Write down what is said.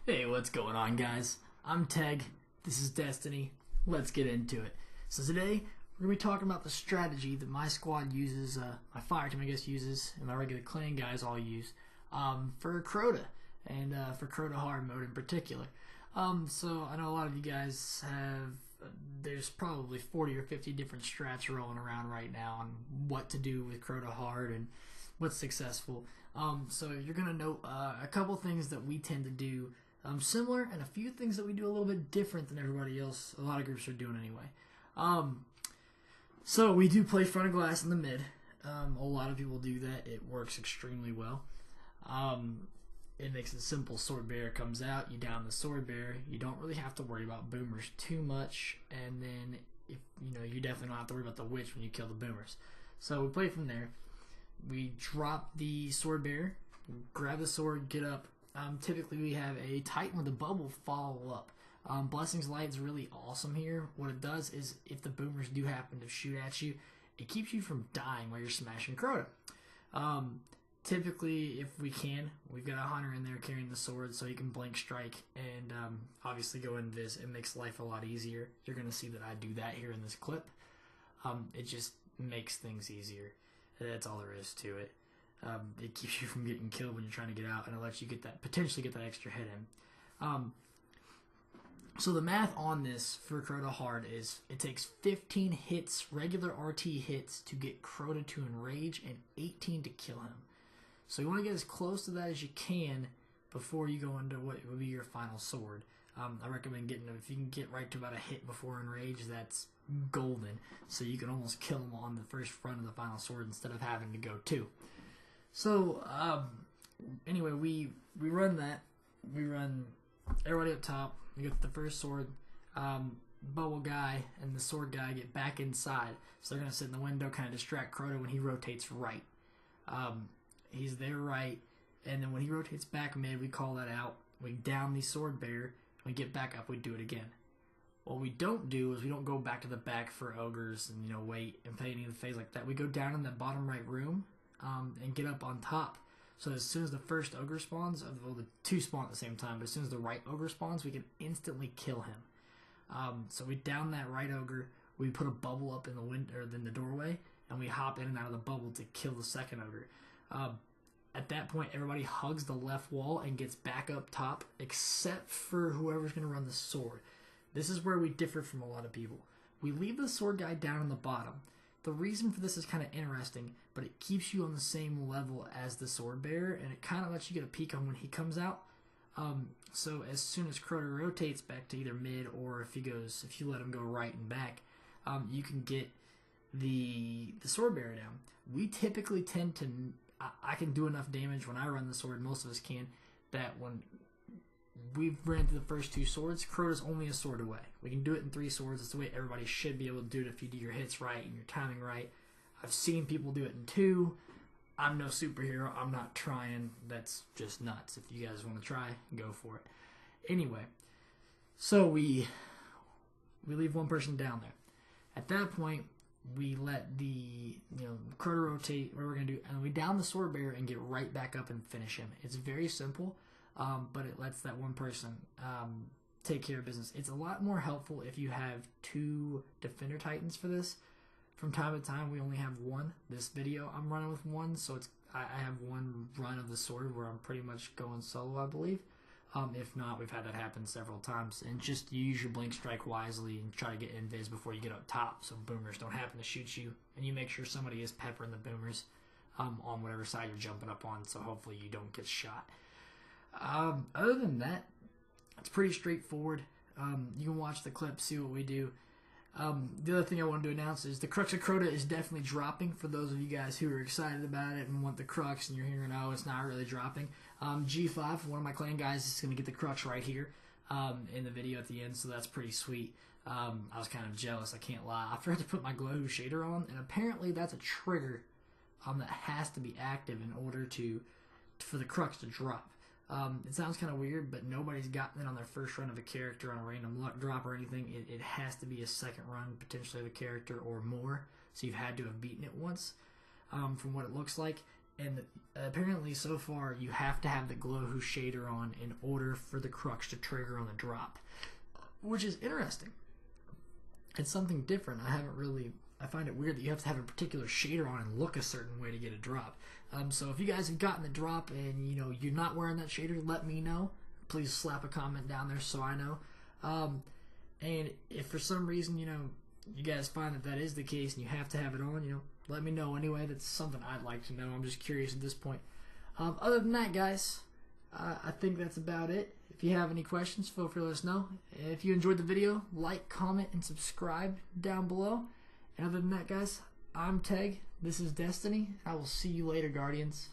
Hey, what's going on, guys? I'm Teg. This is Destiny. Let's get into it. So today, we're going to be talking about the strategy that my squad uses, my fire team, I guess, uses, and my regular clan guys all use, for Crota, and for Crota hard mode in particular. So I know a lot of you guys have, there's probably 40 or 50 different strats rolling around right now on what to do with Crota hard and what's successful. So you're going to know a couple things that we tend to do similar, and a few things that we do a little bit different than everybody else. A lot of groups are doing anyway. So we do play front of glass in the mid. A lot of people do that. It works extremely well. It makes it simple. Sword bearer comes out, you down the sword bearer. You don't really have to worry about boomers too much, and then if you definitely don't have to worry about the witch when you kill the boomers. So we play from there. We drop the sword bearer, grab the sword, get up. Typically we have a Titan with a bubble follow up. Blessing's Light is really awesome here. What it does is if the boomers do happen to shoot at you, it keeps you from dying while you're smashing Crota. Typically, if we can, we've got a hunter in there carrying the sword so he can blink strike and obviously go invis. It makes life a lot easier. You're going to see that I do that here in this clip. It just makes things easier. That's all there is to it. It keeps you from getting killed when you're trying to get out, and it lets you potentially get that extra hit in. So the math on this for Crota hard is it takes 15 hits, regular RT hits, to get Crota to enrage and 18 to kill him. So you want to get as close to that as you can before you go into what would be your final sword. I recommend getting, if you can get right to about a hit before enrage, that's golden. So you can almost kill him on the first front of the final sword instead of having to go two. So anyway, we run that. We run everybody up top. We get the first sword. Bubble guy and the sword guy get back inside. So they're going to sit in the window, kind of distract Crota when he rotates right. He's there right, and then when he rotates back mid, we call that out. We down the sword bearer. We get back up, we do it again. What we don't do is we don't go back to the back for ogres and wait and play any of the phase like that. We go down in that bottom right room and get up on top. So as soon as the first ogre spawns, well, the two spawn at the same time, but as soon as the right ogre spawns, we can instantly kill him. So we down that right ogre. We put a bubble up in the window or in the doorway, and we hop in and out of the bubble to kill the second ogre. At that point, everybody hugs the left wall and gets back up top, except for whoever's going to run the sword. This is where we differ from a lot of people. We leave the sword guy down in the bottom. The reason for this is kind of interesting, but it keeps you on the same level as the sword bearer, and it kind of lets you get a peek on when he comes out. So as soon as Crota rotates back to either mid, or if you let him go right and back, you can get the sword bearer down. We typically tend to, I can do enough damage when I run the sword, most of us can, that when we've ran through the first two swords, Crota's only a sword away. We can do it in 3 swords. It's the way everybody should be able to do it if you do your hits right and your timing right. I've seen people do it in 2. I'm no superhero. I'm not trying. That's just nuts. If you guys want to try, go for it. Anyway, so we leave one person down there. At that point, we let the Crota rotate, what we're going to do, and we down the sword bearer and get right back up and finish him. It's very simple, but it lets that one person take care of business. It's a lot more helpful if you have 2 defender titans for this. From time to time, we only have 1. This video, I'm running with 1, so I have 1 run of the sword where I'm pretty much going solo, I believe. If not, we've had that happen several times. And just use your blink strike wisely and try to get invis before you get up top so boomers don't happen to shoot you. And you make sure somebody is peppering the boomers on whatever side you're jumping up on, so hopefully you don't get shot. Other than that, it's pretty straightforward. You can watch the clip, see what we do. The other thing I wanted to announce is the Crux of Crota is definitely dropping for those of you guys who are excited about it and want the Crux and you're hearing, oh, it's not really dropping. G5, one of my clan guys, is going to get the Crux right here in the video at the end, so that's pretty sweet. I was kind of jealous, I can't lie. I forgot to put my glow shader on, and apparently that's a trigger that has to be active in order for the Crux to drop. It sounds kind of weird, but nobody's gotten it on their first run of a character on a random luck drop or anything. It has to be a second run, potentially, of a character or more, so you've had to have beaten it once. From what it looks like, And apparently, so far, you have to have the Glow Who shader on in order for the Crux to trigger on the drop, which is interesting. It's something different. I find it weird that you have to have a particular shader on and look a certain way to get a drop. So if you guys have gotten the drop and you're not wearing that shader, let me know. Please slap a comment down there so I know. And if for some reason you guys find that is the case and you have to have it on, let me know anyway. That's something I'd like to know. I'm just curious at this point. Other than that, guys, I think that's about it. If you have any questions, feel free to let us know. If you enjoyed the video, like, comment, and subscribe down below. And other than that, guys, I'm Teg. This is Destiny. I will see you later, Guardians.